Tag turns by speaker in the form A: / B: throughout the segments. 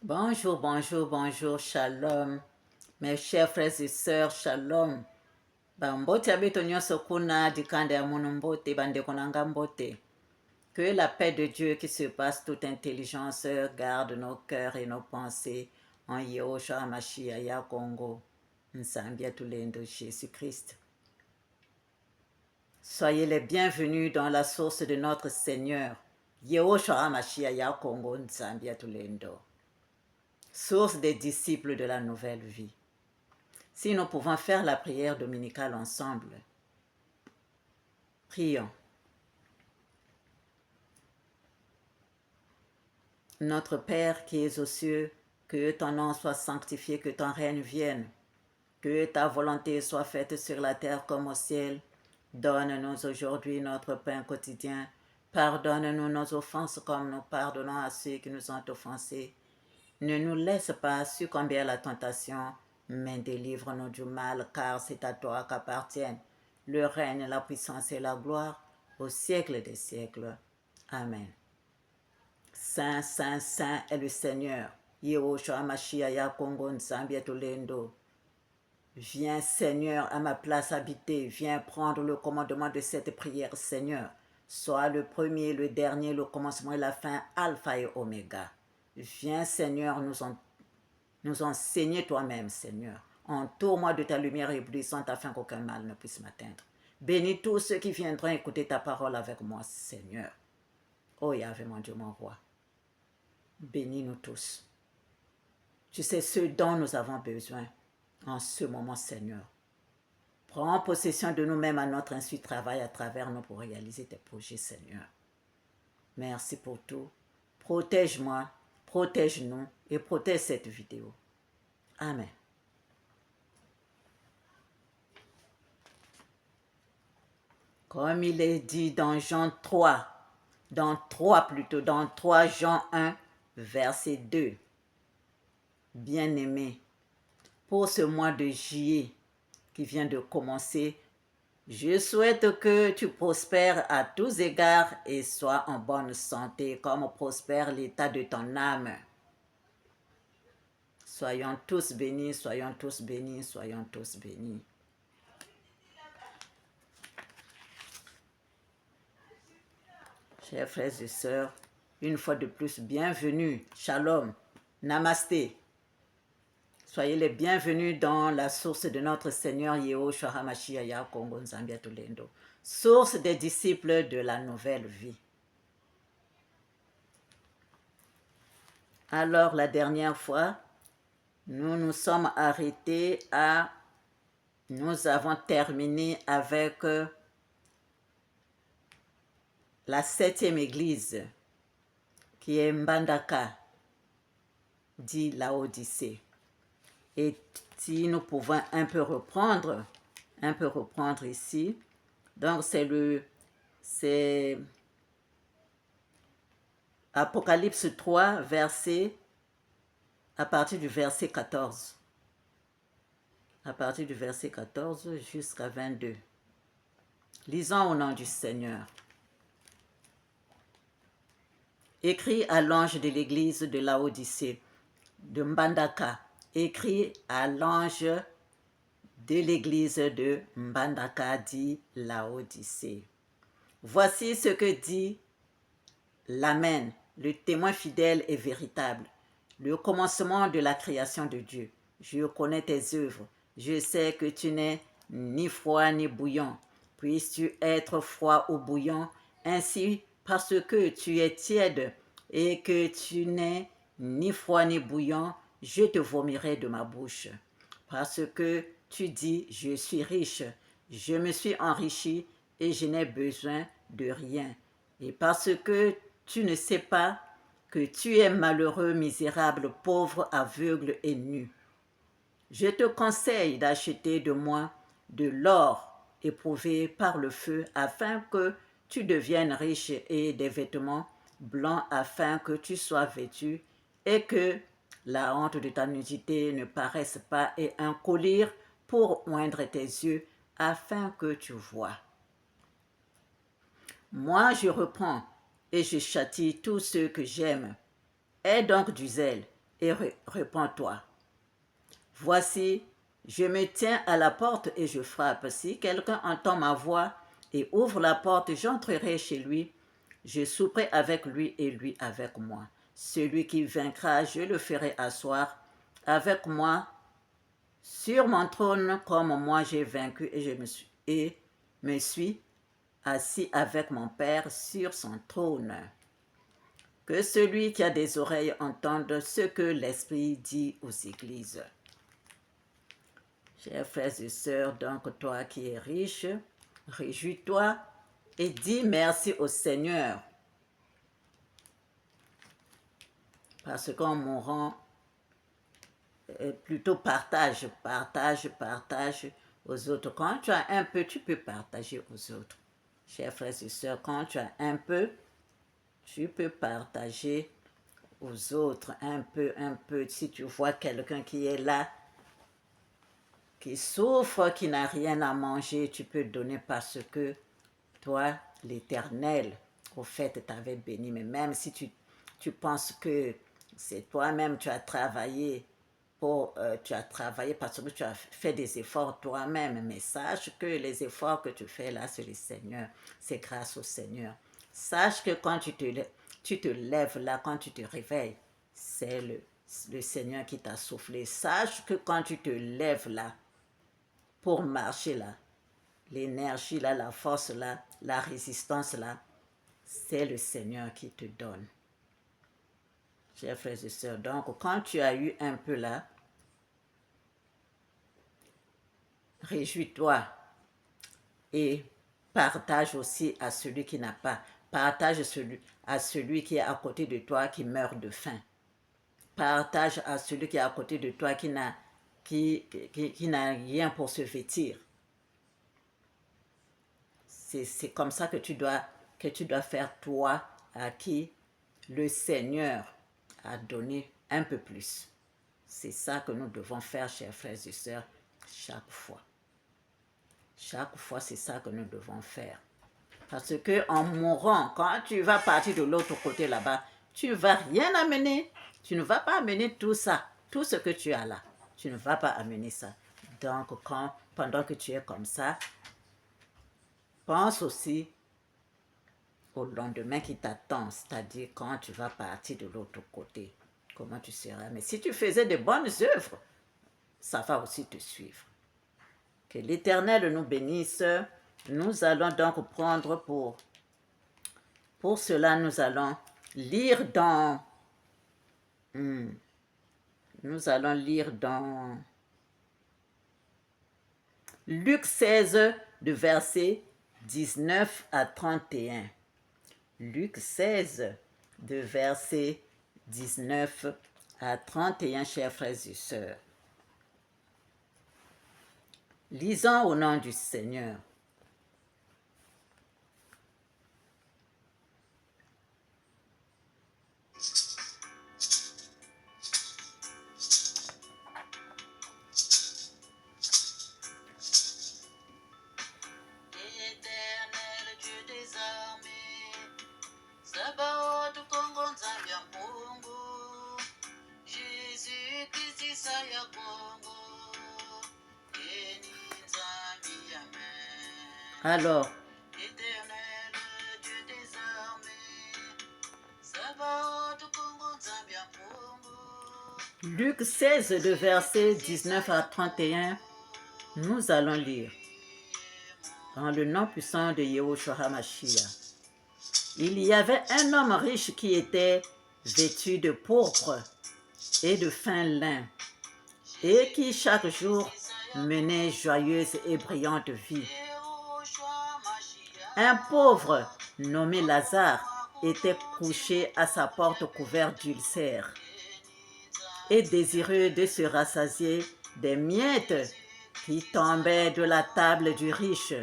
A: Bonjour, bonjour, bonjour, shalom. Mes chers frères et sœurs, shalom. Bambote abito nyonso kuna dikande ya munu mbote bandeko nanga mbote. Que la paix de Dieu qui surpasse toute intelligence garde nos cœurs et nos pensées en Yehoshua Mashiach ya Congo. Nsambia Tulendo Jésus-Christ. Soyez les bienvenus dans la source de notre Seigneur. Yehoshua Mashiach ya Congo Nsambia Tulendo. Source des disciples de la nouvelle vie. Si nous pouvons faire la prière dominicale ensemble, prions. Notre Père qui es aux cieux, que ton nom soit sanctifié, que ton règne vienne, que ta volonté soit faite sur la terre comme au ciel. Donne-nous aujourd'hui notre pain quotidien. Pardonne-nous nos offenses comme nous pardonnons à ceux qui nous ont offensés. Ne nous laisse pas succomber à la tentation, mais délivre-nous du mal, car c'est à toi qu'appartiennent le règne, la puissance et la gloire au siècle des siècles. Amen. Saint, Saint, Saint est le Seigneur. Yehoshua Mashiach ya Congo Nzambia Tolendo. Viens, Seigneur, à ma place habitée. Viens prendre le commandement de cette prière, Seigneur. Sois le premier, le dernier, le commencement et la fin, Alpha et Oméga. Viens, Seigneur, nous enseigner toi-même, Seigneur. Entoure-moi de ta lumière éblouissante afin qu'aucun mal ne puisse m'atteindre. Bénis tous ceux qui viendront écouter ta parole avec moi, Seigneur. Oh Yahvé, mon Dieu, mon roi. Bénis-nous tous. Tu sais ce dont nous avons besoin en ce moment, Seigneur. Prends possession de nous-mêmes à notre insu, travail à travers nous pour réaliser tes projets, Seigneur. Merci pour tout. Protège-moi, protège-nous et protège cette vidéo. Amen. Comme il est dit dans Jean 3, dans 3 Jean 1, verset 2. Bien-aimé, pour ce mois de juillet qui vient de commencer, je souhaite que tu prospères à tous égards et sois en bonne santé comme prospère l'état de ton âme. Soyons tous bénis, soyons tous bénis, soyons tous bénis. Chers frères et sœurs, une fois de plus, bienvenue, shalom, namasté. Soyez les bienvenus dans la source de notre Seigneur Yehoshua HaMashiach ya Congo Nzambia Tolendo, source des disciples de la nouvelle vie. Alors, la dernière fois, nous nous sommes arrêtés à... Nous avons terminé avec la 7e église, qui est Mbandaka, dit Laodicée. Et si nous pouvons un peu reprendre ici, donc c'est Apocalypse 3, à partir du verset 14. À partir du verset 14 jusqu'à 22. Lisons au nom du Seigneur. Écrit à l'ange de l'église de Laodicée, de Mbandaka. Écrit à l'ange de l'église de Mbandaka, dit Laodicée. Voici ce que dit l'Amen, le témoin fidèle et véritable, le commencement de la création de Dieu. Je connais tes œuvres. Je sais que tu n'es ni froid ni bouillant. Puisses-tu être froid ou bouillant, ainsi parce que tu es tiède et que tu n'es ni froid ni bouillant, je te vomirai de ma bouche. Parce que tu dis, je suis riche, je me suis enrichi et je n'ai besoin de rien. Et parce que tu ne sais pas que tu es malheureux, misérable, pauvre, aveugle et nu. Je te conseille d'acheter de moi de l'or éprouvé par le feu afin que tu deviennes riche et des vêtements blancs afin que tu sois vêtu et que la honte de ta nudité ne paraisse pas et un collier pour oindre tes yeux afin que tu vois. Moi, je reprends et je châtie tous ceux que j'aime. Aie donc du zèle, et réponds-toi. Voici, je me tiens à la porte et je frappe. Si quelqu'un entend ma voix et ouvre la porte, j'entrerai chez lui. Je souperai avec lui et lui avec moi. Celui qui vaincra, je le ferai asseoir avec moi sur mon trône comme moi j'ai vaincu et me suis assis avec mon Père sur son trône. Que celui qui a des oreilles entende ce que l'Esprit dit aux églises. Chers frères et sœurs, donc toi qui es riche, réjouis-toi et dis merci au Seigneur. Parce qu'en mourant, plutôt partage aux autres. Quand tu as un peu, tu peux partager aux autres. Chers frères et sœurs, quand tu as un peu, tu peux partager aux autres un peu. Si tu vois quelqu'un qui est là, qui souffre, qui n'a rien à manger, tu peux donner parce que toi, l'Éternel, au fait, t'avait béni. Mais même si tu penses que c'est toi-même, tu as travaillé parce que tu as fait des efforts toi-même, mais sache que les efforts que tu fais là, c'est le Seigneur, c'est grâce au Seigneur. Sache que quand tu te lèves là, quand tu te réveilles, c'est le Seigneur qui t'a soufflé. Sache que quand tu te lèves là, pour marcher là, l'énergie là, la force là, la résistance là, c'est le Seigneur qui te donne. Chers frères et sœurs, donc quand tu as eu un peu là, réjouis-toi et partage aussi à celui qui n'a pas. Partage à celui qui est à côté de toi qui meurt de faim. Partage à celui qui est à côté de toi qui n'a rien pour se vêtir. C'est comme ça que tu dois faire toi à qui le Seigneur a donné un peu plus. C'est ça que nous devons faire, chers frères et sœurs, chaque fois. Chaque fois, c'est ça que nous devons faire. Parce que en mourant, quand tu vas partir de l'autre côté là-bas, tu ne vas rien amener. Tu ne vas pas amener tout ça, tout ce que tu as là. Tu ne vas pas amener ça. Donc, pendant que tu es comme ça, pense aussi au lendemain qui t'attend, c'est-à-dire quand tu vas partir de l'autre côté, comment tu seras. Mais si tu faisais de bonnes œuvres, ça va aussi te suivre. Que l'Éternel nous bénisse. Nous allons donc prendre pour cela, nous allons lire dans Luc 16, de versets 19 à 31. Luc 16, de versets 19 à 31, chers frères et sœurs. Lisons au nom du Seigneur. Alors, Luc 16, de versets 19 à 31, nous allons lire. Dans le nom puissant de Yahushua HaMashiach. Il y avait un homme riche qui était vêtu de pourpre et de fin lin, et qui chaque jour menait joyeuse et brillante vie. Un pauvre nommé Lazare était couché à sa porte couvert d'ulcères et désireux de se rassasier des miettes qui tombaient de la table du riche.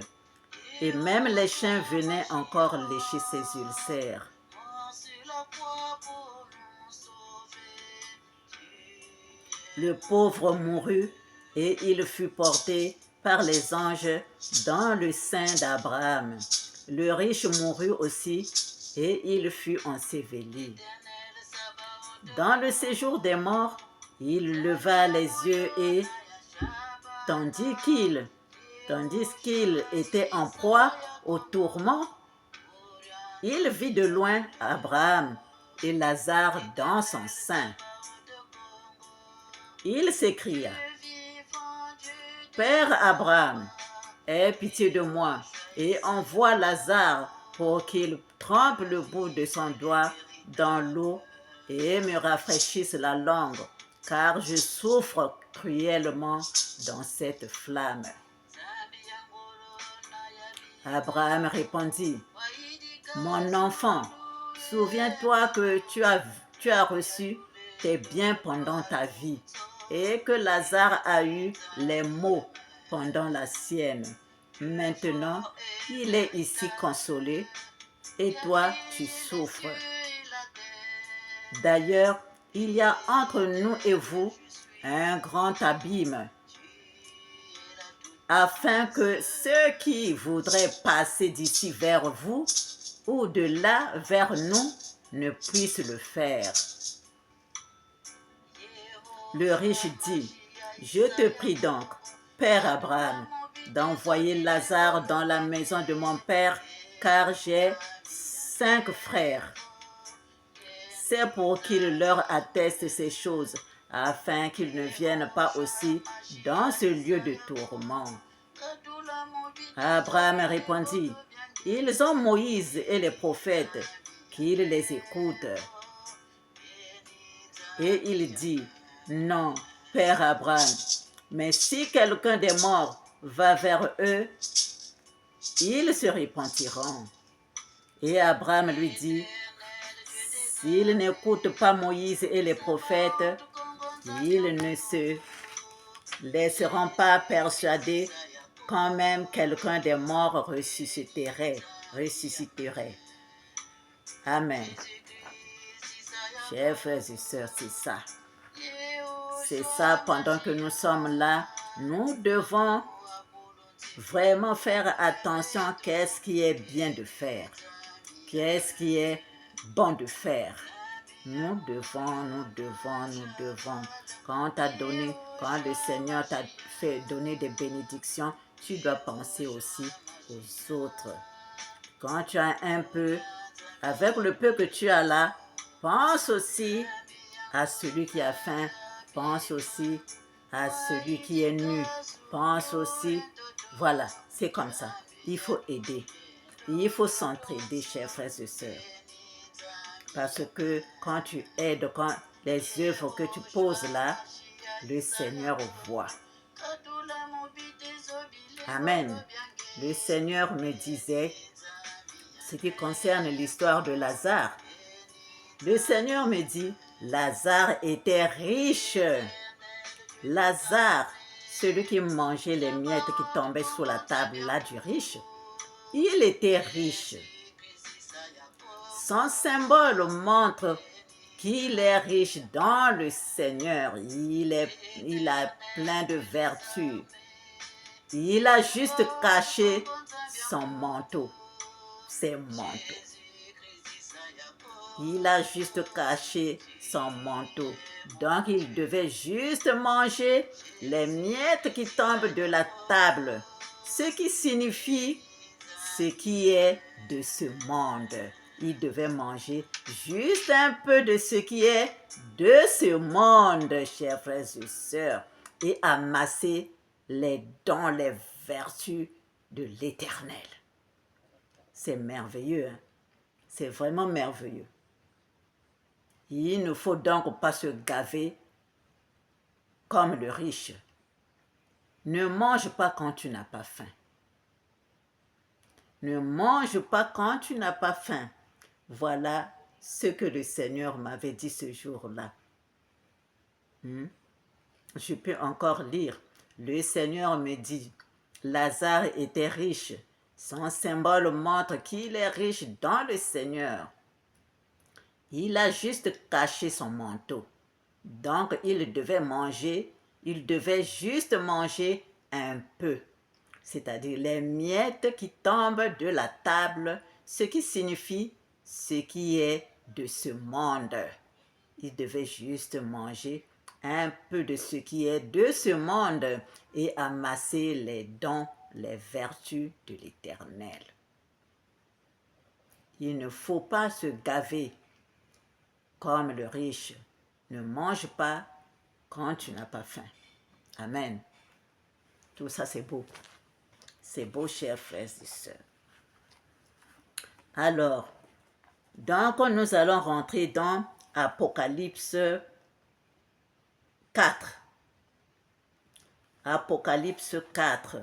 A: Et même les chiens venaient encore lécher ses ulcères. Le pauvre mourut et il fut porté par les anges dans le sein d'Abraham. Le riche mourut aussi et il fut enseveli. Dans le séjour des morts, il leva les yeux et, tandis qu'il était en proie au tourment, il vit de loin Abraham et Lazare dans son sein. Il s'écria, « Père Abraham, aie pitié de moi et envoie Lazare pour qu'il trempe le bout de son doigt dans l'eau et me rafraîchisse la langue, car je souffre cruellement dans cette flamme. » Abraham répondit, « Mon enfant, souviens-toi que tu as reçu tes biens pendant ta vie et que Lazare a eu les maux pendant la sienne. Maintenant, il est ici consolé et toi, tu souffres. D'ailleurs, il y a entre nous et vous un grand abîme, afin que ceux qui voudraient passer d'ici vers vous ou de là vers nous ne puissent le faire. » Le riche dit, « Je te prie donc, Père Abraham, d'envoyer Lazare dans la maison de mon père, car j'ai 5 frères. C'est pour qu'il leur atteste ces choses, afin qu'ils ne viennent pas aussi dans ce lieu de tourment. » Abraham répondit, « Ils ont Moïse et les prophètes, qu'ils les écoutent. » Et il dit, « Non, Père Abraham, mais si quelqu'un des morts va vers eux, ils se repentiront. » Et Abraham lui dit, « S'ils n'écoutent pas Moïse et les prophètes, ils ne se laisseront pas persuader quand même quelqu'un des morts ressusciterait. Amen. Chers frères et sœurs, c'est ça. C'est ça, pendant que nous sommes là, nous devons vraiment faire attention à qu'est-ce qui est bien de faire, qu'est-ce qui est bon de faire. Nous devons, quand le Seigneur t'a fait donner des bénédictions, tu dois penser aussi aux autres. Quand tu as un peu, avec le peu que tu as là, pense aussi à celui qui a faim, pense aussi à celui qui est nu, pense aussi, voilà, c'est comme ça. Il faut aider, il faut s'entraider, chers frères et sœurs. Parce que quand tu aides, quand les œuvres que tu poses là, le Seigneur voit. Amen. Le Seigneur me disait, ce qui concerne l'histoire de Lazare, le Seigneur me dit, Lazare était riche. Lazare, celui qui mangeait les miettes qui tombaient sous la table là du riche, il était riche. Son symbole montre qu'il est riche dans le Seigneur. Il a plein de vertus. Il a juste caché son manteau, ses manteaux. Il a juste caché son manteau. Donc, il devait juste manger les miettes qui tombent de la table. Ce qui signifie ce qui est de ce monde. Il devait manger juste un peu de ce qui est de ce monde, chers frères et sœurs, et amasser les dons, les vertus de l'Éternel. C'est merveilleux, hein? C'est vraiment merveilleux. Il ne faut donc pas se gaver comme le riche. Ne mange pas quand tu n'as pas faim. Ne mange pas quand tu n'as pas faim. Voilà ce que le Seigneur m'avait dit ce jour-là. Je peux encore lire. Le Seigneur me dit, Lazare était riche. Son symbole montre qu'il est riche dans le Seigneur. Il a juste caché son manteau. Donc, il devait juste manger un peu. C'est-à-dire les miettes qui tombent de la table, ce qui signifie ce qui est de ce monde. Il devait juste manger un peu de ce qui est de ce monde et amasser les dons, les vertus de l'Éternel. Il ne faut pas se gaver comme le riche. Ne mange pas quand tu n'as pas faim. Amen. Tout ça, c'est beau. C'est beau, chers frères et sœurs. Alors, donc, nous allons rentrer dans Apocalypse 4. Apocalypse 4.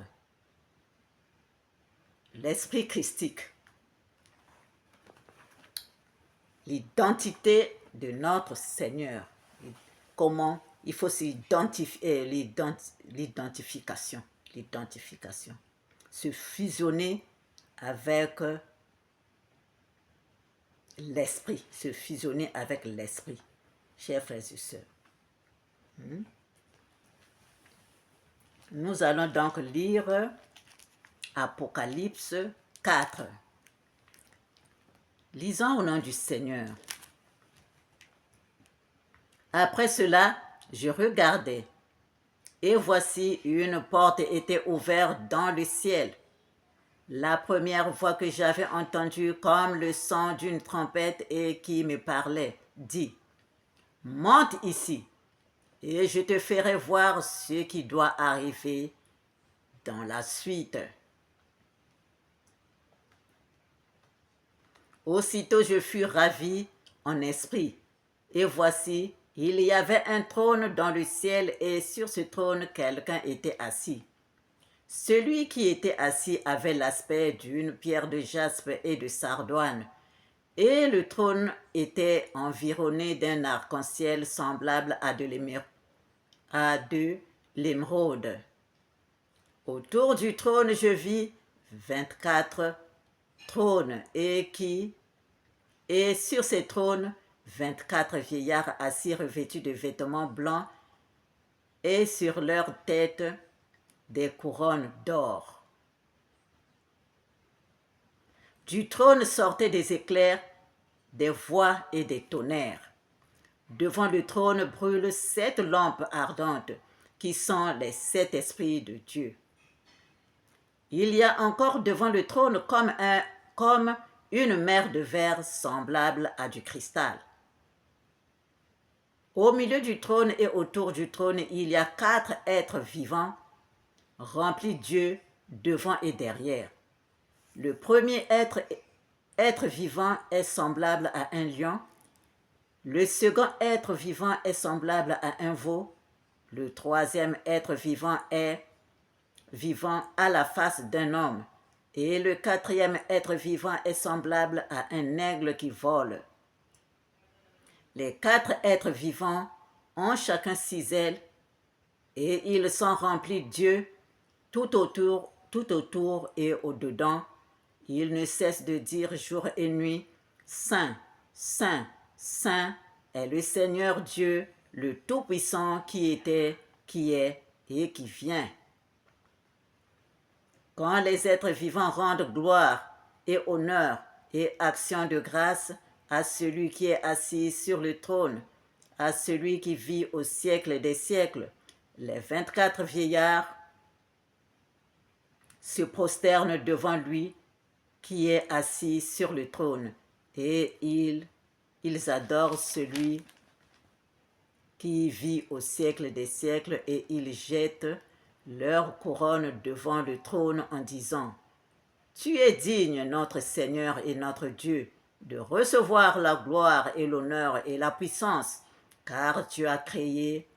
A: L'esprit christique. L'identité de notre Seigneur. Comment il faut s'identifier, l'identification. L'identification. Se fusionner avec l'esprit. Se fusionner avec l'esprit. Chers frères et sœurs. Nous allons donc lire Apocalypse 4. Lisons au nom du Seigneur. Après cela, je regardais, et voici une porte était ouverte dans le ciel. La première voix que j'avais entendue comme le son d'une trompette et qui me parlait, dit, « Monte ici, et je te ferai voir ce qui doit arriver dans la suite. » Aussitôt je fus ravi en esprit, et voici, il y avait un trône dans le ciel, et sur ce trône quelqu'un était assis. Celui qui était assis avait l'aspect d'une pierre de jaspe et de sardoine, et le trône était environné d'un arc-en-ciel semblable à de l'émeraude. Autour du trône, je vis 24 trônes, et sur ces trônes, 24 vieillards assis revêtus de vêtements blancs, et sur leurs têtes des couronnes d'or. Du trône sortaient des éclairs, des voix et des tonnerres. Devant le trône brûlent 7 lampes ardentes, qui sont les 7 esprits de Dieu. Il y a encore devant le trône comme une mer de verre semblable à du cristal. Au milieu du trône et autour du trône, il y a 4 êtres vivants, remplis Dieu devant et derrière. Le premier être vivant est semblable à un lion. Le second être vivant est semblable à un veau. Le troisième être vivant est vivant à la face d'un homme. Et le quatrième être vivant est semblable à un aigle qui vole. Les 4 êtres vivants ont chacun 6 ailes, et ils sont remplis de Dieu tout autour et au-dedans. Ils ne cessent de dire jour et nuit, Saint, Saint, Saint est le Seigneur Dieu, le Tout-Puissant qui était, qui est et qui vient. Quand les êtres vivants rendent gloire et honneur et action de grâce à celui qui est assis sur le trône, à celui qui vit au siècle des siècles, les 24 vieillards se prosternent devant lui qui est assis sur le trône, et ils adorent celui qui vit au siècle des siècles, et ils jettent leur couronne devant le trône en disant, « Tu es digne, notre Seigneur et notre Dieu, de recevoir la gloire et l'honneur et la puissance, car tu as créé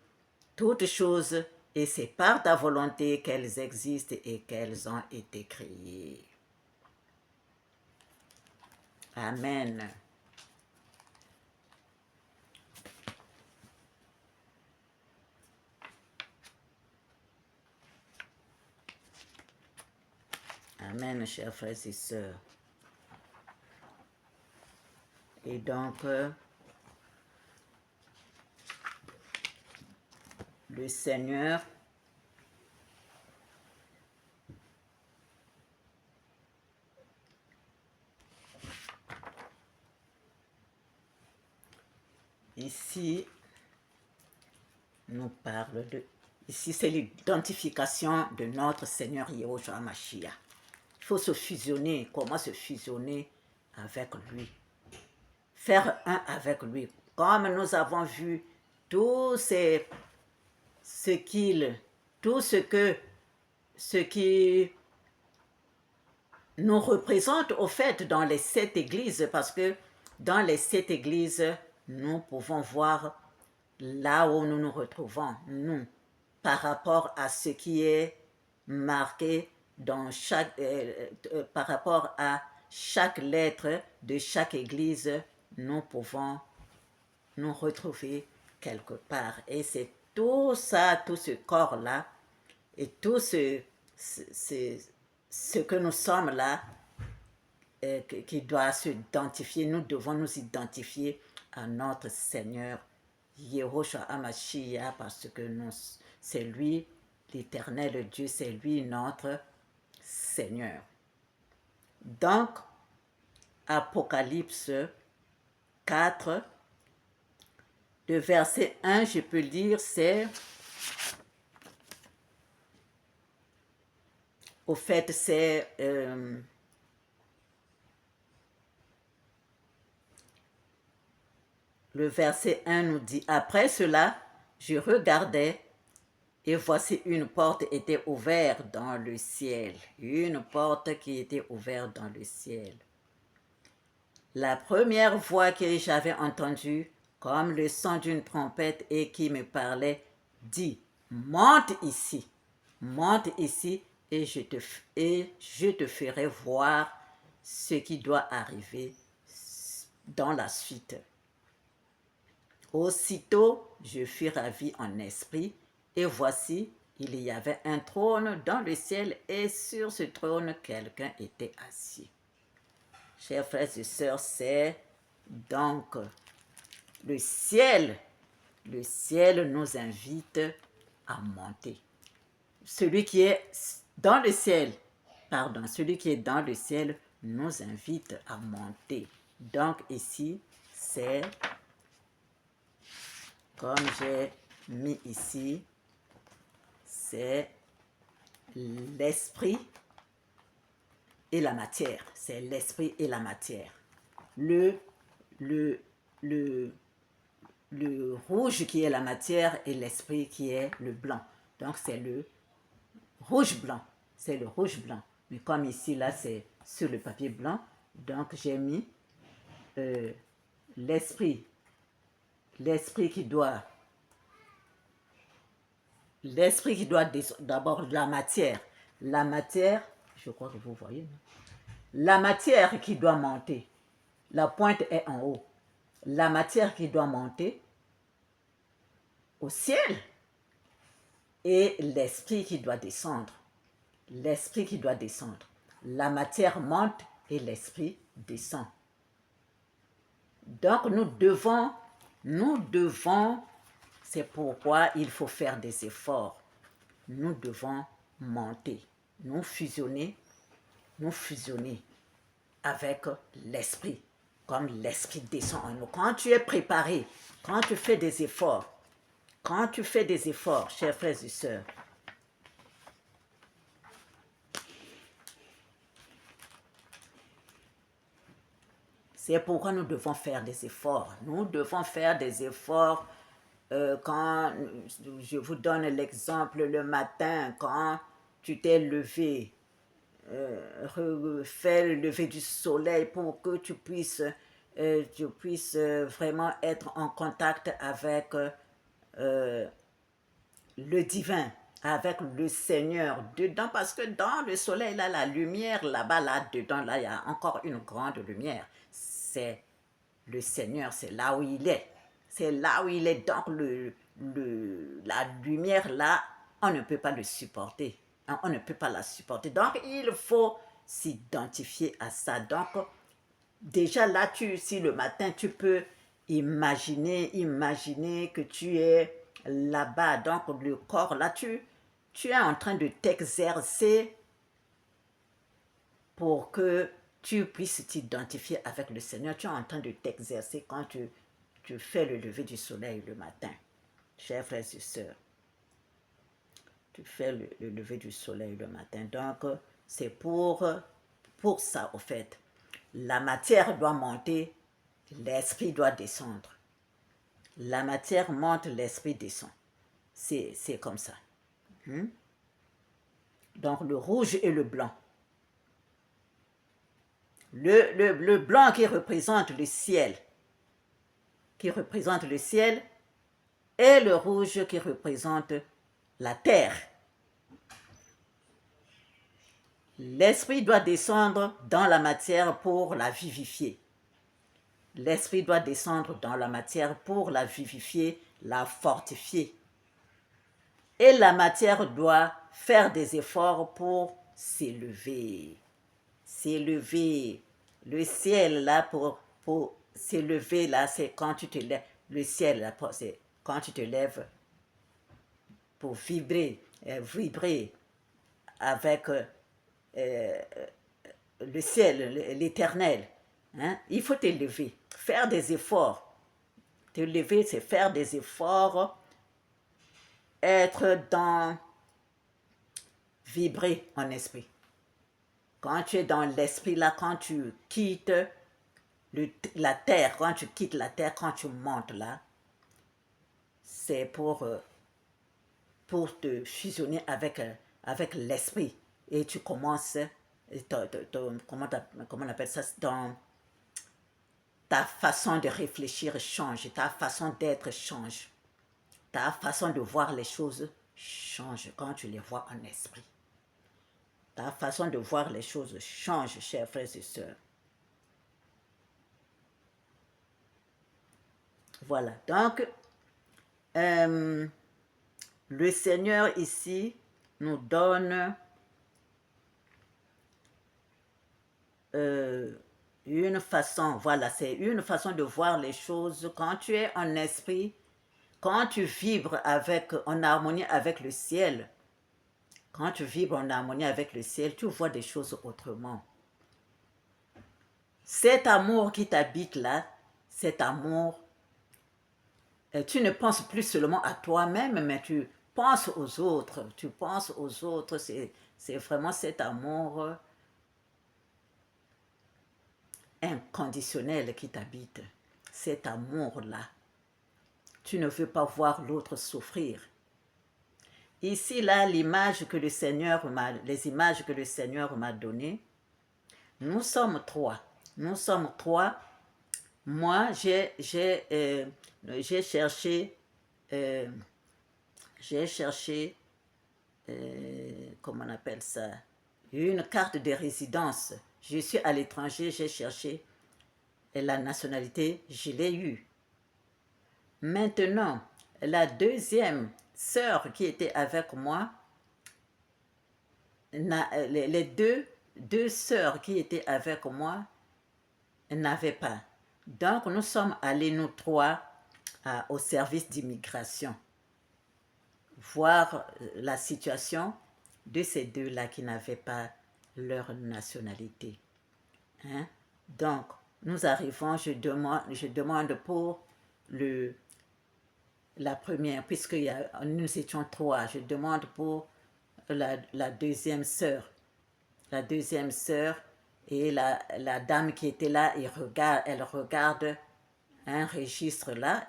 A: toutes choses, et c'est par ta volonté qu'elles existent et qu'elles ont été créées. » Amen. Amen, chers frères et sœurs. Et donc, le Seigneur Ici, nous parle de... Ici, c'est l'identification de notre Seigneur Yahushua Mashiach. Il faut se fusionner. Comment se fusionner avec lui? Faire un avec lui. Comme nous avons vu tout ce qui nous représente au fait dans les 7 églises, parce que dans les 7 églises, nous pouvons voir là où nous nous retrouvons, nous, par rapport à ce qui est marqué dans par rapport à chaque lettre de chaque église, nous pouvons nous retrouver quelque part. Et c'est tout ça, tout ce corps-là, et tout ce que nous sommes là, qui doit s'identifier. Nous devons nous identifier à notre Seigneur Yahushua HaMashiach, parce que c'est lui l'éternel Dieu, c'est lui notre Seigneur. Donc, Apocalypse 4, le verset 1, je peux lire, c'est... Au fait, c'est... le verset 1 nous dit, « Après cela, je regardais, et voici une porte était ouverte dans le ciel. » Une porte qui était ouverte dans le ciel. La première voix que j'avais entendue, comme le son d'une trompette et qui me parlait, dit, « Monte ici, et je te ferai voir ce qui doit arriver dans la suite. » Aussitôt, je fus ravi en esprit, et voici, il y avait un trône dans le ciel, et sur ce trône, quelqu'un était assis. Chers frères et sœurs, c'est donc le ciel. Le ciel nous invite à monter. Celui qui est dans le ciel nous invite à monter. Donc ici, c'est... Comme j'ai mis ici, c'est l'esprit et la matière. C'est l'esprit et la matière. Le rouge qui est la matière et l'esprit qui est le blanc. Donc c'est le rouge-blanc. C'est le rouge-blanc. Mais comme ici, là, c'est sur le papier blanc, donc j'ai mis l'esprit qui doit d'abord la matière, je crois que vous voyez, non? La matière qui doit monter, la pointe est en haut, la matière qui doit monter au ciel, et l'esprit qui doit descendre, la matière monte et l'esprit descend. Donc nous devons, c'est pourquoi il faut faire des efforts. Nous devons monter, nous fusionner avec l'esprit, comme l'esprit descend en nous. Quand tu es préparé, quand tu fais des efforts, chers frères et sœurs, c'est pourquoi nous devons faire des efforts. Nous devons faire des efforts quand, je vous donne l'exemple, le matin, quand tu t'es levé, fais le lever du soleil pour que tu puisses vraiment être en contact avec le divin, avec le Seigneur dedans, parce que dans le soleil, là, la lumière, là-bas, là-dedans, là, il y a encore une grande lumière. C'est le Seigneur, c'est là où il est. C'est là où il est. Donc, la lumière, là, on ne peut pas le supporter. On ne peut pas la supporter. Donc, il faut s'identifier à ça. Donc, déjà là, si le matin, tu peux imaginer que tu es là-bas. Donc, le corps, là, tu es en train de t'exercer pour que tu puisses t'identifier avec le Seigneur. Tu es en train de t'exercer quand tu tu fais le lever du soleil le matin, chers frères et sœurs. Tu fais le lever du soleil le matin. Donc, c'est pour ça, au fait. La matière doit monter, l'esprit doit descendre. La matière monte, l'esprit descend. C'est comme ça. Donc, le rouge et le blanc. Le blanc qui représente le ciel, et le rouge qui représente la terre. L'esprit doit descendre dans la matière pour la vivifier. L'esprit doit descendre dans la matière pour la vivifier, la fortifier. Et la matière doit faire des efforts pour s'élever. S'élever. Le ciel, là, pour s'élever, là, c'est quand tu te lèves. Le ciel, là, c'est quand tu te lèves pour vibrer avec le ciel, l'éternel. Hein? Il faut t'élever, faire des efforts. Te lever, c'est faire des efforts, être dans, vibrer en esprit. Quand tu es dans l'esprit, là, quand tu quittes la terre, quand tu montes là, c'est pour te fusionner avec l'esprit. Et tu commences, comment on appelle ça, dans ta façon de réfléchir change, ta façon d'être change, ta façon de voir les choses change quand tu les vois en esprit. Ta façon de voir les choses change, chers frères et sœurs. Voilà, donc, le Seigneur ici nous donne une façon, voilà, c'est une façon de voir les choses. Quand tu es en esprit, quand tu vibres en harmonie avec le ciel, quand tu vibres en harmonie avec le ciel, tu vois des choses autrement. Cet amour qui t'habite là, cet amour, tu ne penses plus seulement à toi-même, mais tu penses aux autres. Tu penses aux autres, c'est vraiment cet amour inconditionnel qui t'habite. Cet amour-là. Tu ne veux pas voir l'autre souffrir. Ici, là, les images que le Seigneur m'a données, nous sommes trois. Nous sommes trois. Moi, j'ai cherché, comment on appelle ça, une carte de résidence. Je suis à l'étranger, j'ai cherché la nationalité, je l'ai eue. Maintenant, la deuxième sœur qui était avec moi, les deux sœurs qui étaient avec moi n'avaient pas. Donc, nous sommes allés, nous trois, au service d'immigration, voir la situation de ces deux-là qui n'avaient pas leur nationalité. Hein? Donc, nous arrivons, je demande pour la première, puisque nous étions trois, je demande pour la deuxième sœur. La deuxième sœur et la dame qui était là, elle regarde un registre là,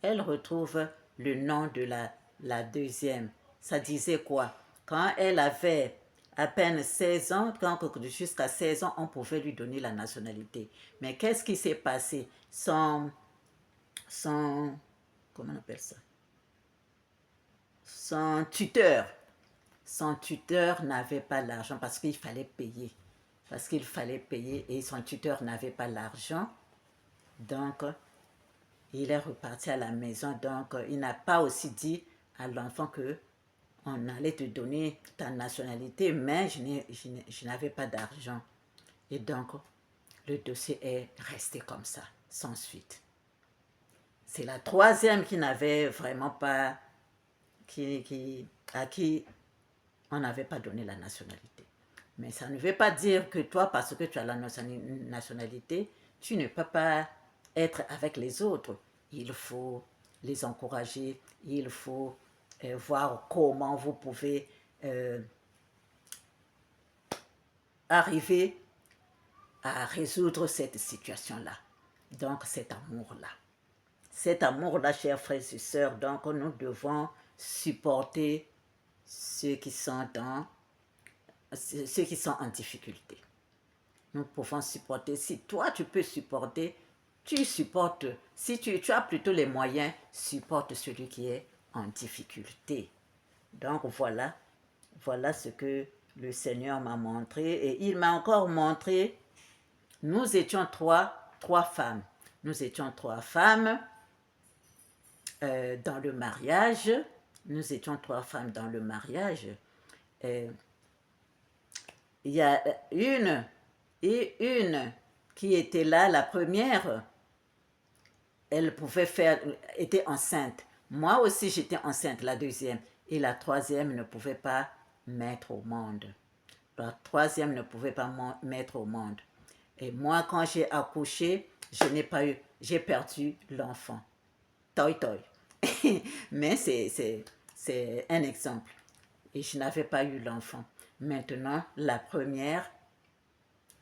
A: elle retrouve le nom de la deuxième. Ça disait quoi? Quand elle avait à peine 16 ans, jusqu'à 16 ans, on pouvait lui donner la nationalité. Mais qu'est-ce qui s'est passé? Comment on appelle ça? Son tuteur n'avait pas l'argent parce qu'il fallait payer. Et son tuteur n'avait pas l'argent. Donc, il est reparti à la maison. Donc, il n'a pas aussi dit à l'enfant que on allait te donner ta nationalité, mais je n'avais pas d'argent. Et donc, le dossier est resté comme ça, sans suite. C'est la troisième qui n'avait vraiment pas, à qui on n'avait pas donné la nationalité. Mais ça ne veut pas dire que toi, parce que tu as la nationalité, tu ne peux pas être avec les autres. Il faut les encourager, il faut voir comment vous pouvez arriver à résoudre cette situation-là. Donc cet amour-là. Cet amour-là, chers frères et sœurs, donc nous devons supporter ceux qui sont en difficulté. Nous pouvons supporter. Si toi, tu peux supporter, tu supportes. Si tu as plutôt les moyens, supporte celui qui est en difficulté. Donc voilà ce que le Seigneur m'a montré. Et il m'a encore montré, nous étions trois femmes. Nous étions trois femmes dans le mariage. Nous étions trois femmes dans le mariage. Il y a une qui était là, la première, elle était enceinte. Moi aussi, j'étais enceinte, la deuxième. Et la troisième ne pouvait pas mettre au monde. La troisième ne pouvait pas mettre au monde. Et moi, quand j'ai accouché, j'ai perdu l'enfant. Toi. Mais c'est un exemple. Et je n'avais pas eu l'enfant. Maintenant, la première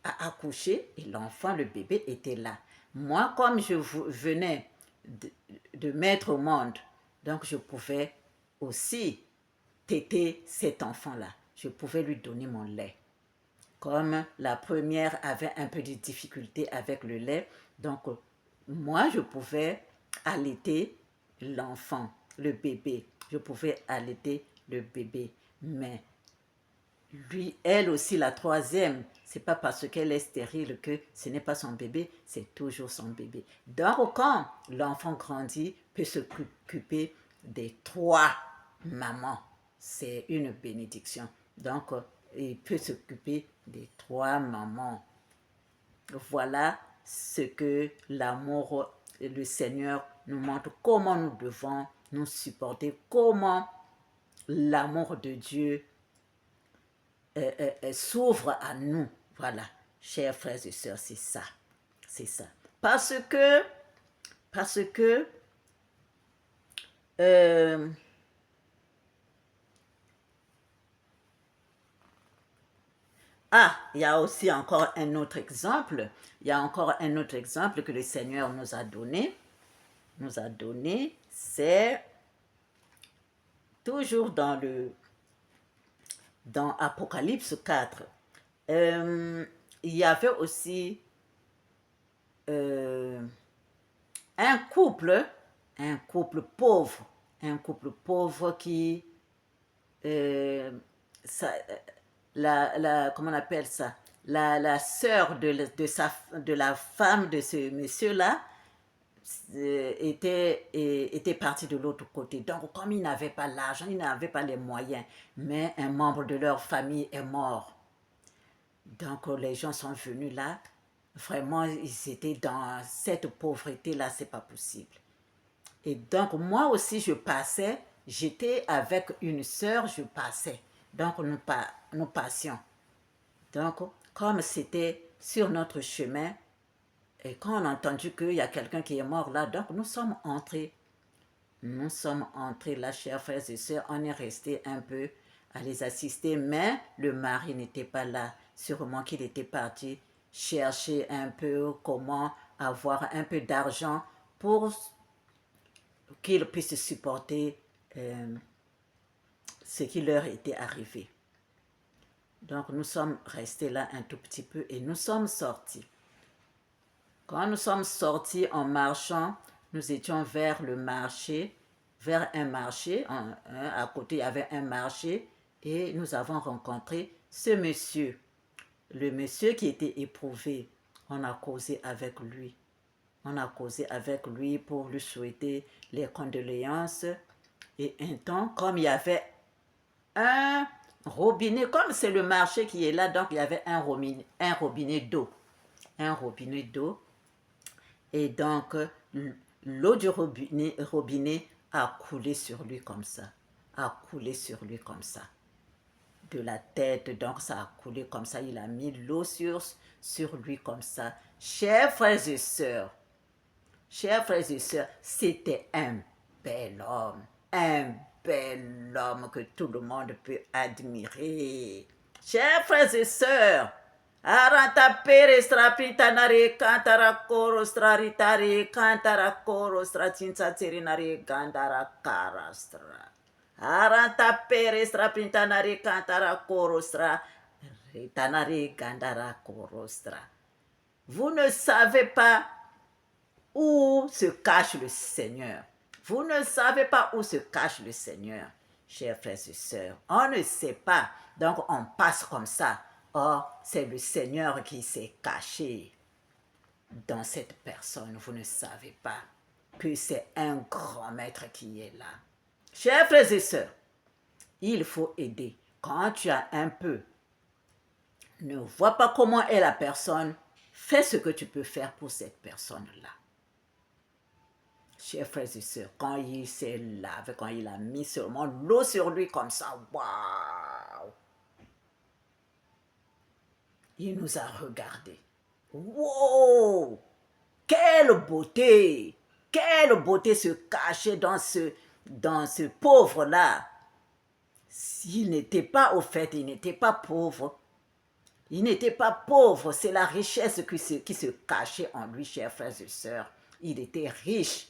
A: a accouché et l'enfant, le bébé, était là. Moi, comme je venais de mettre au monde, donc je pouvais aussi téter cet enfant-là. Je pouvais lui donner mon lait. Comme la première avait un peu de difficulté avec le lait, donc moi, je pouvais allaiter l'enfant, le bébé. Je pouvais allaiter le bébé. Mais elle aussi, la troisième, c'est pas parce qu'elle est stérile que ce n'est pas son bébé, c'est toujours son bébé. Donc, quand l'enfant grandit, peut s'occuper des trois mamans. C'est une bénédiction. Donc, il peut s'occuper des trois mamans. Voilà ce que l'amour, le Seigneur nous montre, comment nous devons nous supporter, comment l'amour de Dieu s'ouvre à nous. Voilà, chers frères et sœurs, c'est ça. C'est ça. Parce que il y a aussi encore un autre exemple. Il y a encore un autre exemple que le Seigneur nous a donné. C'est toujours dans Apocalypse 4. Il y avait aussi un couple pauvre, qui, ça, comment on appelle ça, la sœur de la femme de ce monsieur-là était partie de l'autre côté. Donc, comme ils n'avaient pas l'argent, ils n'avaient pas les moyens, mais un membre de leur famille est mort. Donc, les gens sont venus là. Vraiment, ils étaient dans cette pauvreté-là, c'est pas possible. Et donc, moi aussi, je passais, j'étais avec une sœur, je passais. Donc, nous passions. Donc, comme c'était sur notre chemin, et quand on a entendu qu'il y a quelqu'un qui est mort là, donc nous sommes entrés. Nous sommes entrés là, chers frères et sœurs, on est resté un peu à les assister, mais le mari n'était pas là. Sûrement qu'il était parti chercher un peu comment avoir un peu d'argent pour qu'ils puissent supporter ce qui leur était arrivé. Donc nous sommes restés là un tout petit peu et nous sommes sortis. Quand nous sommes sortis en marchant, nous étions vers le marché, vers un marché. À côté, il y avait un marché et nous avons rencontré ce monsieur. Le monsieur qui était éprouvé, on a causé avec lui. On a causé avec lui pour lui souhaiter les condoléances. Et un temps, comme il y avait un robinet, comme c'est le marché qui est là, donc il y avait un robinet d'eau. Un robinet d'eau. Et donc, l'eau du robinet a coulé sur lui comme ça. A coulé sur lui comme ça. de la tête, donc ça a coulé comme ça, il a mis l'eau sur lui comme ça. Chers frères et sœurs, c'était un bel homme que tout le monde peut admirer. Chers frères et sœurs, Aranta pere strapitanare kantara koro straritare kantara koro stratinsa terinare gandara karastra. Aranta pere strapitanare kantara koro straritare gandara korostra. Vous ne savez pas où se cache le Seigneur. Vous ne savez pas où se cache le Seigneur, chers frères et sœurs. On ne sait pas, donc on passe comme ça. Or, c'est le Seigneur qui s'est caché dans cette personne. Vous ne savez pas que c'est un grand maître qui est là. Chers frères et sœurs, il faut aider. Quand tu as un peu, ne vois pas comment est la personne, fais ce que tu peux faire pour cette personne-là. Chers frères et sœurs, quand il s'est lavé, quand il a mis seulement l'eau sur lui comme ça, waouh! Il nous a regardés. Wow! Quelle beauté! Quelle beauté se cachait dans ce pauvre-là. S'il n'était pas au fait, il n'était pas pauvre. Il n'était pas pauvre, c'est la richesse qui se cachait en lui, chers frères et sœurs. Il était riche,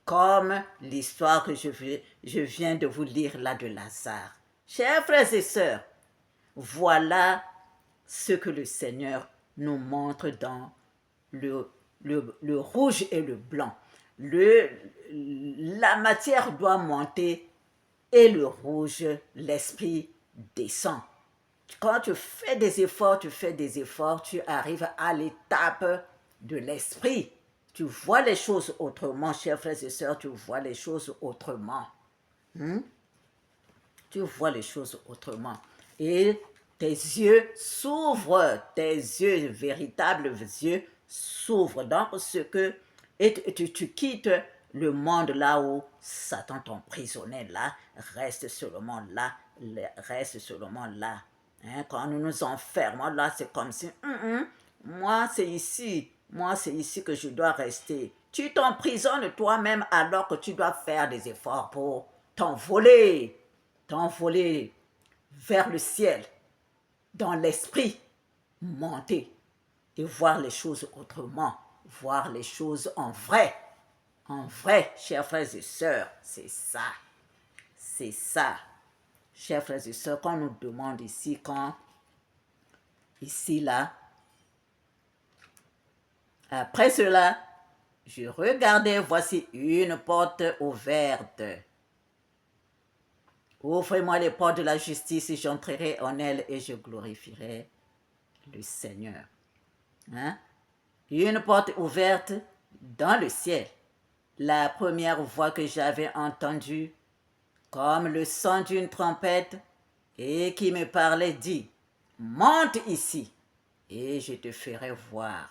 A: comme l'histoire que je viens de vous lire là de Lazare. Chers frères et sœurs, voilà ce que le Seigneur nous montre dans le rouge et le blanc. La matière doit monter et le rouge, l'esprit descend. Quand tu fais des efforts, tu arrives à l'étape de l'esprit. Tu vois les choses autrement, chers frères et sœurs, tu vois les choses autrement. Tu vois les choses autrement. Et tes yeux s'ouvrent, tes yeux, véritables yeux, s'ouvrent. Donc, et tu quittes le monde là où Satan t'emprisonnait là, reste seulement là. Hein, quand nous nous enfermons là, c'est comme si, moi c'est ici que je dois rester. Tu t'emprisonnes toi-même alors que tu dois faire des efforts pour t'envoler vers le ciel, dans l'esprit, monter et voir les choses autrement, voir les choses en vrai. En vrai, chers frères et sœurs, c'est ça. C'est ça. Chers frères et sœurs, quand on nous demande ici, là, après cela, je regardais, voici une porte ouverte. Ouvrez-moi les portes de la justice et j'entrerai en elle et je glorifierai le Seigneur. Hein? Une porte ouverte dans le ciel. La première voix que j'avais entendue, comme le son d'une trompette, et qui me parlait dit, monte ici et je te ferai voir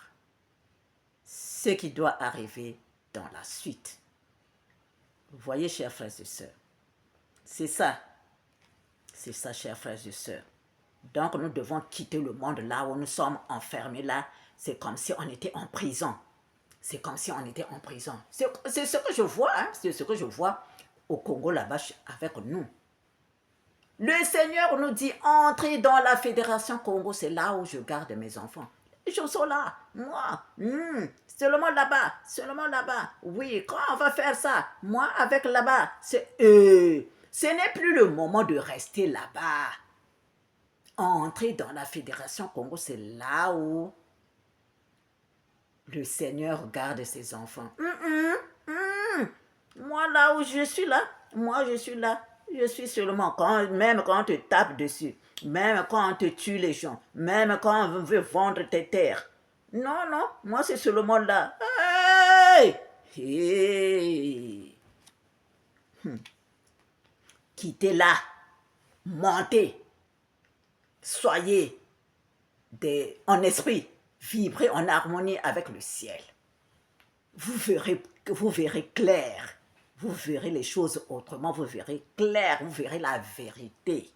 A: ce qui doit arriver dans la suite. Vous voyez, chers frères et sœurs, c'est ça, chers frères et sœurs. Donc, nous devons quitter le monde là où nous sommes enfermés là. C'est comme si on était en prison. C'est ce que je vois, hein? C'est ce que je vois au Congo là-bas avec nous. Le Seigneur nous dit, entrez dans la Fédération Congo, c'est là où je garde mes enfants. Les choses sont là, moi, seulement là-bas. Oui, quand on va faire ça, moi avec là-bas, ce n'est plus le moment de rester là-bas. Entrer dans la Fédération Congo, c'est là où le Seigneur garde ses enfants. Moi, là où je suis là, je suis seulement, même quand on te tape dessus, même quand on te tue les gens, même quand on veut vendre tes terres. Non, moi c'est seulement là. Hey! Quittez là, montez, soyez en esprit, vibrez en harmonie avec le ciel. Vous verrez clair. Vous verrez les choses autrement, vous verrez clair, vous verrez la vérité.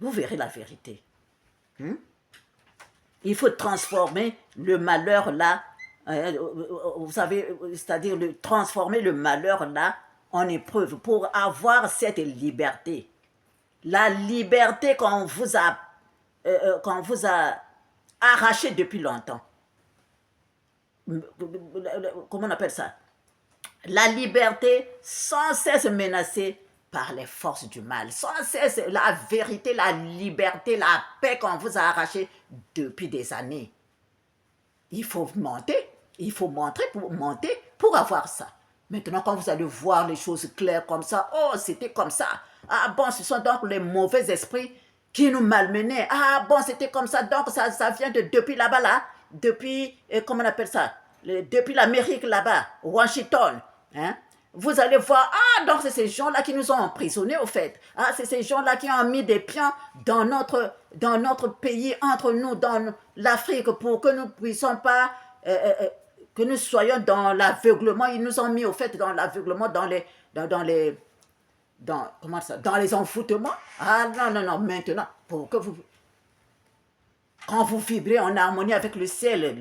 A: vous verrez la vérité. Il faut transformer le malheur là, vous savez, c'est-à-dire transformer le malheur là en épreuve pour avoir cette liberté. La liberté qu'on vous a arrachée depuis longtemps. Comment on appelle ça? La liberté sans cesse menacée par les forces du mal. Sans cesse la vérité, la liberté, la paix qu'on vous a arrachée depuis des années. Il faut monter, il faut monter pour avoir ça. Maintenant, quand vous allez voir les choses claires comme ça, oh, c'était comme ça. Ah bon, ce sont donc les mauvais esprits qui nous malmenaient. Ah bon, c'était comme ça, donc ça vient depuis là-bas, là, depuis, comment on appelle ça, depuis l'Amérique là-bas, Washington. Hein? Vous allez voir, ah, donc c'est ces gens-là qui nous ont emprisonnés, au fait. Ah, c'est ces gens-là qui ont mis des pions dans notre pays, entre nous, dans l'Afrique, pour que nous ne puissions pas, que nous soyons dans l'aveuglement. Ils nous ont mis, au fait, dans l'aveuglement, dans les envoûtements. Ah, non, maintenant, pour que vous, quand vous vibrez en harmonie avec le ciel,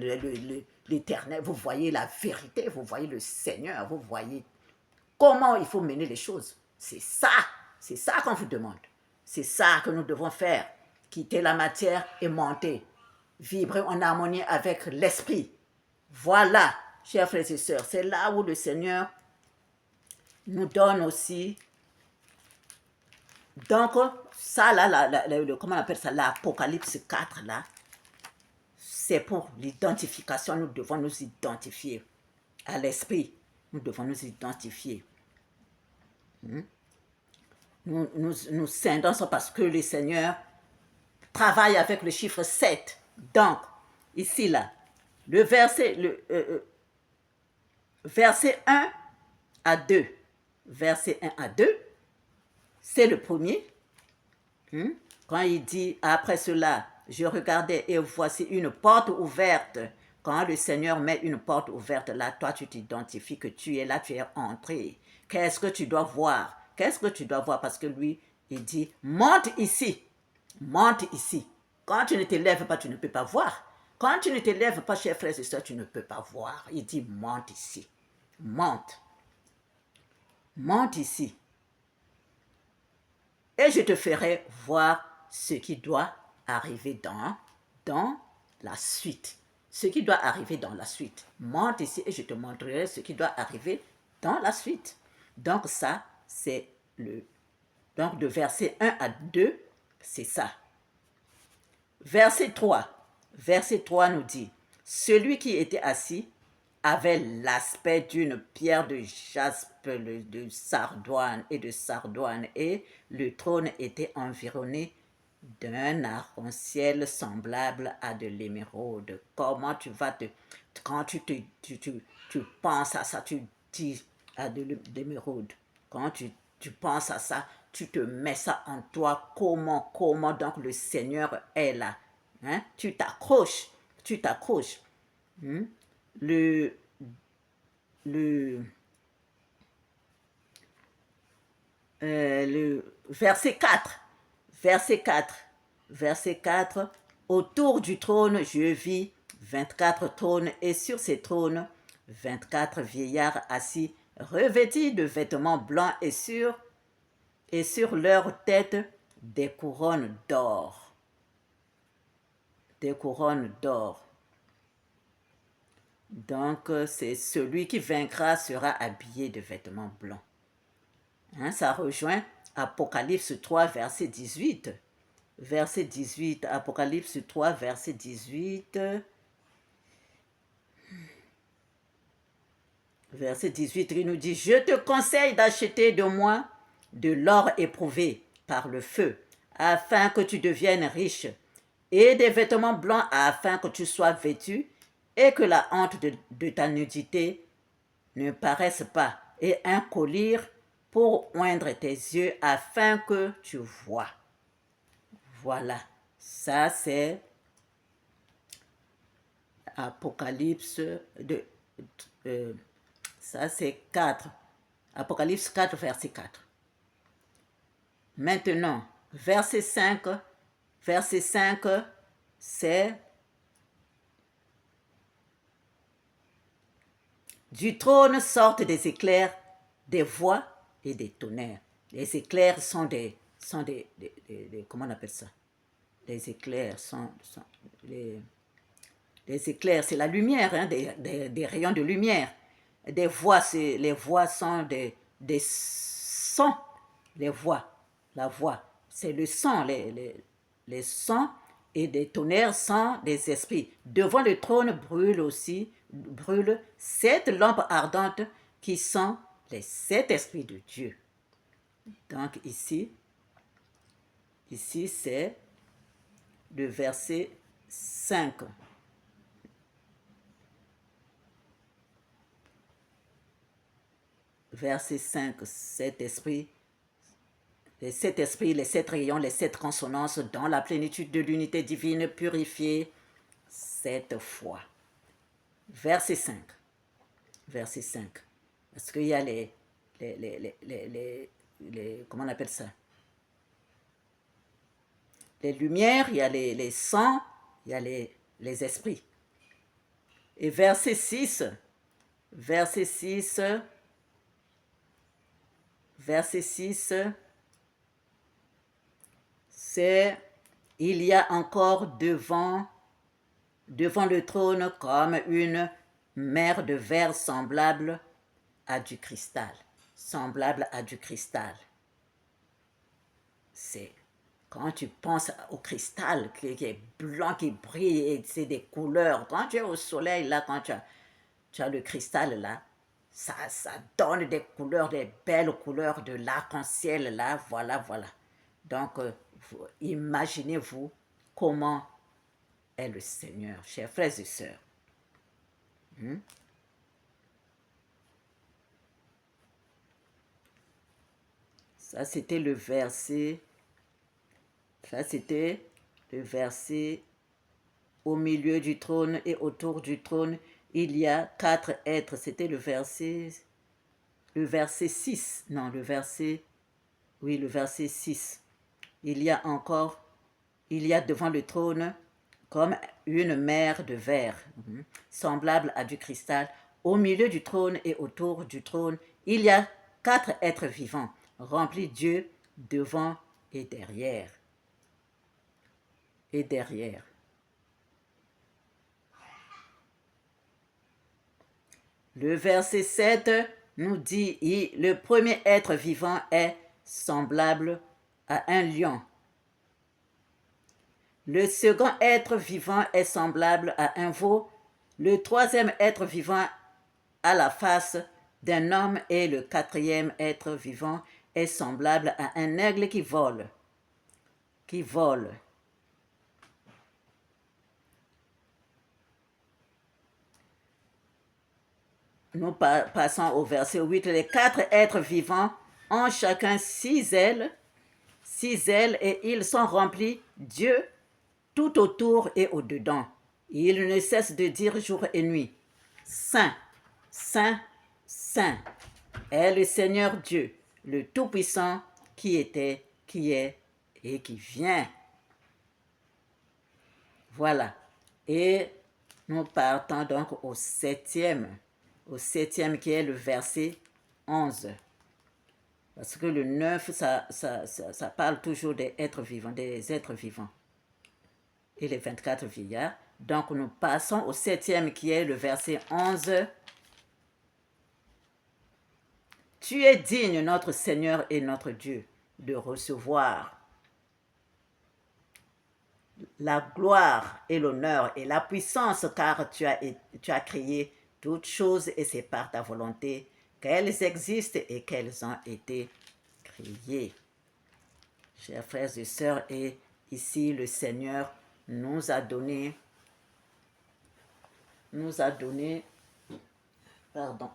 A: l'éternel, vous voyez la vérité, vous voyez le Seigneur, vous voyez comment il faut mener les choses. C'est ça qu'on vous demande. C'est ça que nous devons faire. Quitter la matière et monter. Vibrer en harmonie avec l'esprit. Voilà, chers frères et sœurs, c'est là où le Seigneur nous donne aussi. Donc, ça là, comment on appelle ça, l'Apocalypse 4 là, c'est pour l'identification. Nous devons nous identifier à l'esprit. Nous devons nous identifier. Nous scindons ça parce que le Seigneur travaille avec le chiffre 7. Donc, ici là, le verset 1 à 2. Verset 1 à 2, c'est le premier. Quand il dit, après cela, je regardais et voici une porte ouverte. Quand le Seigneur met une porte ouverte là, toi tu t'identifies que tu es là, tu es entré. Qu'est-ce que tu dois voir? Qu'est-ce que tu dois voir? Parce que lui, il dit, monte ici. Monte ici. Quand tu ne te lèves pas, tu ne peux pas voir. Quand tu ne te lèves pas, chers frères et sœurs, tu ne peux pas voir. Il dit, monte ici. Monte. Monte ici. Et je te ferai voir ce qui doit arriver dans la suite. Ce qui doit arriver dans la suite. Monte ici et je te montrerai ce qui doit arriver dans la suite. Donc ça, c'est donc de verset 1 à 2, c'est ça. Verset 3. Verset 3 nous dit, celui qui était assis avait l'aspect d'une pierre de jaspe, de sardoine et le trône était environné d'un arc-en-ciel semblable à de l'émeraude. Comment tu vas quand tu penses à ça, tu dis à de l'émeraude. Quand tu penses à ça, tu te mets ça en toi. Comment donc le Seigneur est là. Hein? Tu t'accroches. Le verset 4. Verset 4. Autour du trône, je vis 24 trônes et sur ces trônes, 24 vieillards assis, revêtis de vêtements blancs et sur leur tête des couronnes d'or. Des couronnes d'or. Donc, c'est celui qui vaincra sera habillé de vêtements blancs. Hein, ça rejoint Apocalypse 3, verset 18. Verset 18, Apocalypse 3, verset 18. Verset 18, il nous dit, « Je te conseille d'acheter de moi de l'or éprouvé par le feu, afin que tu deviennes riche, et des vêtements blancs afin que tu sois vêtu, et que la honte de ta nudité ne paraisse pas, et un collier pour oindre tes yeux afin que tu vois. » Voilà, ça c'est Apocalypse ça c'est 4. Apocalypse 4, verset 4. Maintenant, verset 5, Verset 5, c'est du trône sortent des éclairs, des voix et des tonnerres. Les éclairs sont comment on appelle ça? Les éclairs les éclairs, c'est la lumière, hein, des rayons de lumière. Les voix sont des sons, les voix, la voix, c'est le son, les sons, et des tonnerres sont des esprits. Devant le trône brûlent 7 lampes ardentes qui sont les 7 esprits de Dieu. Donc ici c'est le verset 5. Verset 5, les 7 esprits, les 7 rayons, les 7 consonances dans la plénitude de l'unité divine purifiée 7 fois. Verset 5. Parce qu'il y a comment on appelle ça? Les lumières, il y a les sons, il y a les esprits. Et verset 6, c'est il y a encore devant le trône comme une mer de verre semblable à du cristal. C'est quand tu penses au cristal qui est blanc, qui brille, et c'est des couleurs. Quand tu es au soleil, là, quand tu as le cristal, là, ça donne des couleurs, des belles couleurs de l'arc-en-ciel, là, voilà. Donc, imaginez-vous comment est le Seigneur, chers frères et sœurs. Ça, c'était le verset au milieu du trône et autour du trône, il y a 4 êtres. C'était le verset 6. Non, le verset 6. Il y a devant le trône comme une mer de verre, semblable à du cristal. Au milieu du trône et autour du trône, il y a 4 êtres vivants, remplis Dieu devant et derrière. Le verset 7 nous dit, le premier être vivant est semblable à un lion. Le second être vivant est semblable à un veau. Le troisième être vivant a la face d'un homme et le quatrième être vivant est semblable à un aigle qui vole. Nous passons au verset 8. Les 4 êtres vivants ont chacun 6 ailes, et ils sont remplis Dieu tout autour et au-dedans. Ils ne cessent de dire jour et nuit, Saint, Saint, Saint est le Seigneur Dieu, le Tout-Puissant, qui était, qui est et qui vient. Voilà. Et nous partons donc au septième qui est le verset 11. Parce que le 9, ça parle toujours des êtres vivants. Et les 24 vieillards. Donc nous passons au 7e qui est le verset 11. Tu es digne, notre Seigneur et notre Dieu, de recevoir la gloire et l'honneur et la puissance, car tu as créé toutes choses et c'est par ta volonté qu'elles existent et qu'elles ont été créées. Chers frères et sœurs, et ici le Seigneur nous a donné, pardon,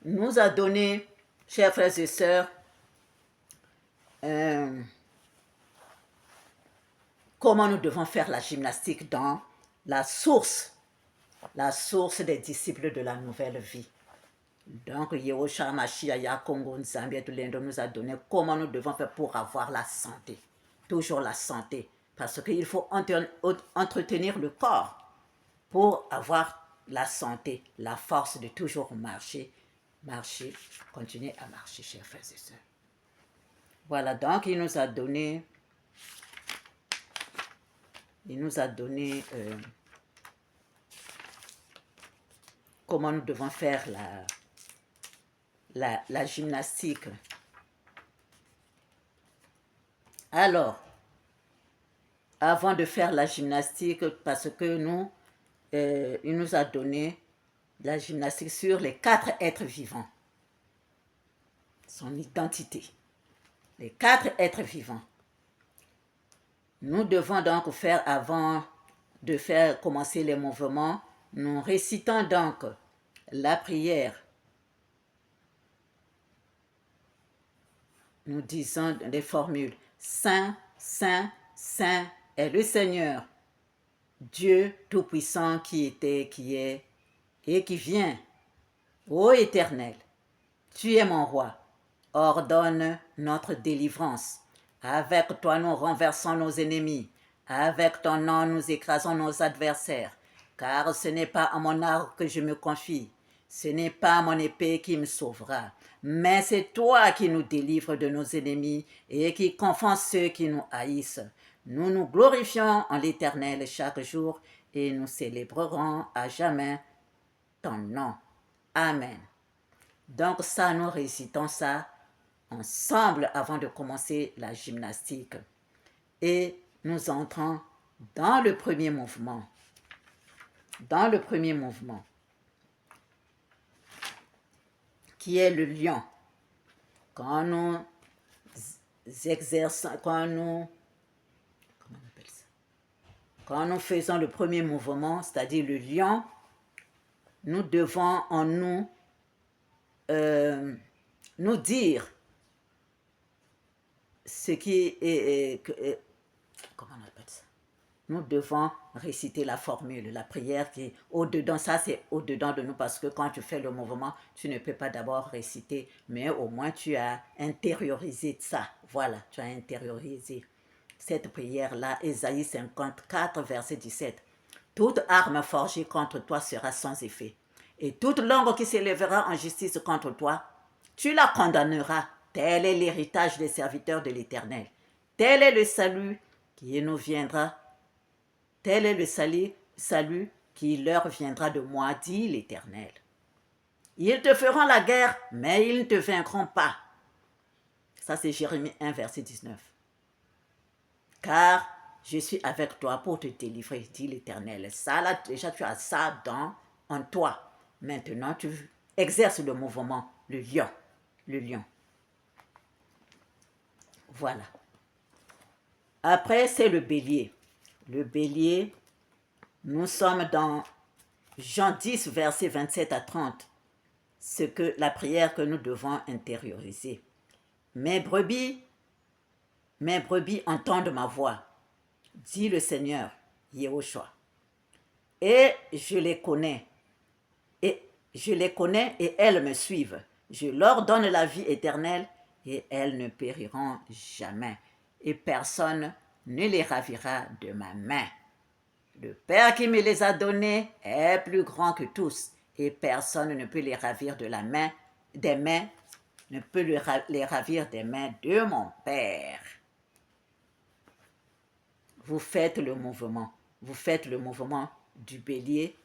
A: nous a donné, chers frères et sœurs, comment nous devons faire la gymnastique dans la source la source des disciples de la nouvelle vie. Donc, Yehoshua Mashiach, Yakongo Nzambia Tulendo nous a donné comment nous devons faire pour avoir la santé. Toujours la santé. Parce qu'il faut entretenir le corps pour avoir la santé, la force de toujours marcher, continuer à marcher, chers frères et sœurs. Voilà, donc il nous a donné comment nous devons faire la gymnastique. Alors, avant de faire la gymnastique, parce que il nous a donné la gymnastique sur les 4 êtres vivants. Son identité. Les 4 êtres vivants. Nous devons donc faire, avant de faire commencer les mouvements, nous récitons donc la prière. Nous disons des formules. Saint, Saint, Saint est le Seigneur, Dieu Tout-Puissant qui était, qui est et qui vient. Ô Éternel, tu es mon roi, ordonne notre délivrance. Avec toi nous renversons nos ennemis, avec ton nom nous écrasons nos adversaires, car ce n'est pas à mon arc que je me confie, ce n'est pas mon épée qui me sauvera, mais c'est toi qui nous délivres de nos ennemis et qui confonds ceux qui nous haïssent. Nous nous glorifions en l'Éternel chaque jour et nous célébrerons à jamais ton nom. Amen. Donc ça, nous récitons ça ensemble avant de commencer la gymnastique. Et nous entrons dans le premier mouvement. Dans le premier mouvement, qui est le lion. Quand nous exerçons, quand nous faisons le premier mouvement, c'est-à-dire le lion, nous devons en nous dire ce qui est comment on appelle ça? Nous devons réciter la formule, la prière qui est au-dedans. Ça, c'est au-dedans de nous parce que quand tu fais le mouvement, tu ne peux pas d'abord réciter, mais au moins tu as intériorisé ça. Voilà, tu as intériorisé cette prière-là. Ésaïe 54, verset 17. Toute arme forgée contre toi sera sans effet. Et toute langue qui s'élèvera en justice contre toi, tu la condamneras. Tel est l'héritage des serviteurs de l'Éternel. Tel est le salut qui nous viendra. Tel est le salut qui leur viendra de moi, dit l'Éternel. Ils te feront la guerre, mais ils ne te vaincront pas. Ça, c'est Jérémie 1, verset 19. Car je suis avec toi pour te délivrer, dit l'Éternel. Ça, là, déjà, tu as ça en toi. Maintenant, tu exerces le mouvement, le lion. Le lion. Voilà. Après, c'est le bélier. Le bélier, nous sommes dans Jean 10, versets 27 à 30. La prière que nous devons intérioriser. Mes brebis entendent ma voix, dit le Seigneur, Yehoshua. Et je les connais et elles me suivent. Je leur donne la vie éternelle et elles ne périront jamais. Et personne ne les ravira de ma main. Le Père qui me les a donnés est plus grand que tous et personne ne peut les ravir ne peut les ravir des mains de mon Père. Vous faites le mouvement du bélier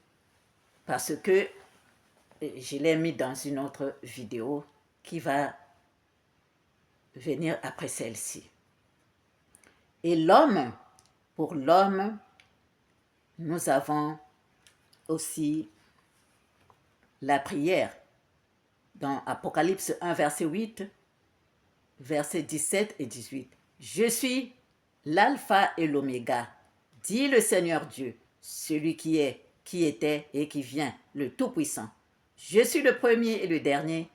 A: parce que je l'ai mis dans une autre vidéo qui va venir après celle-ci. Et l'homme, pour l'homme, nous avons aussi la prière dans Apocalypse 1, verset 8, versets 17 et 18. Je suis l'alpha et l'oméga, dit le Seigneur Dieu, celui qui est, qui était et qui vient, le Tout-Puissant. Je suis le premier et le dernier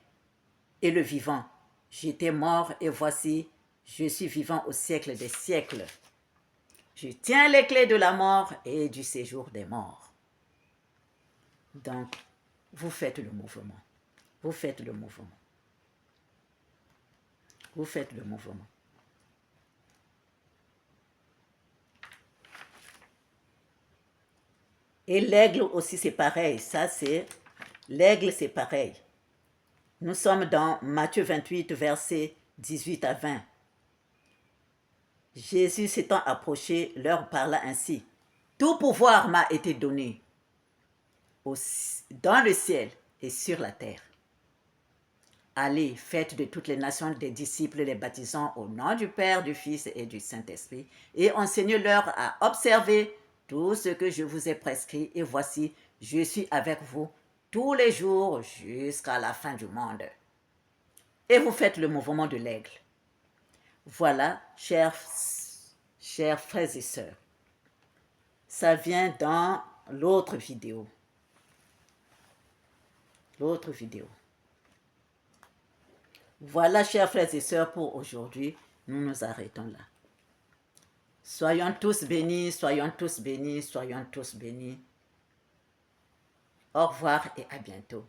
A: et le vivant. J'étais mort et voici, je suis vivant au siècle des siècles. Je tiens les clés de la mort et du séjour des morts. Donc, vous faites le mouvement. Vous faites le mouvement. Vous faites le mouvement. Et l'aigle aussi, c'est pareil. Ça, c'est... L'aigle, c'est pareil. Nous sommes dans Matthieu 28, versets 18 à 20. Jésus s'étant approché, leur parla ainsi. Tout pouvoir m'a été donné dans le ciel et sur la terre. Allez, faites de toutes les nations des disciples, les baptisant au nom du Père, du Fils et du Saint-Esprit, et enseignez-leur à observer tout ce que je vous ai prescrit, et voici, je suis avec vous tous les jours jusqu'à la fin du monde. Et vous faites le mouvement de l'aigle. Voilà, chers frères et sœurs, ça vient dans l'autre vidéo. L'autre vidéo. Voilà, chers frères et sœurs, pour aujourd'hui, nous nous arrêtons là. Soyons tous bénis, soyons tous bénis, soyons tous bénis. Au revoir et à bientôt.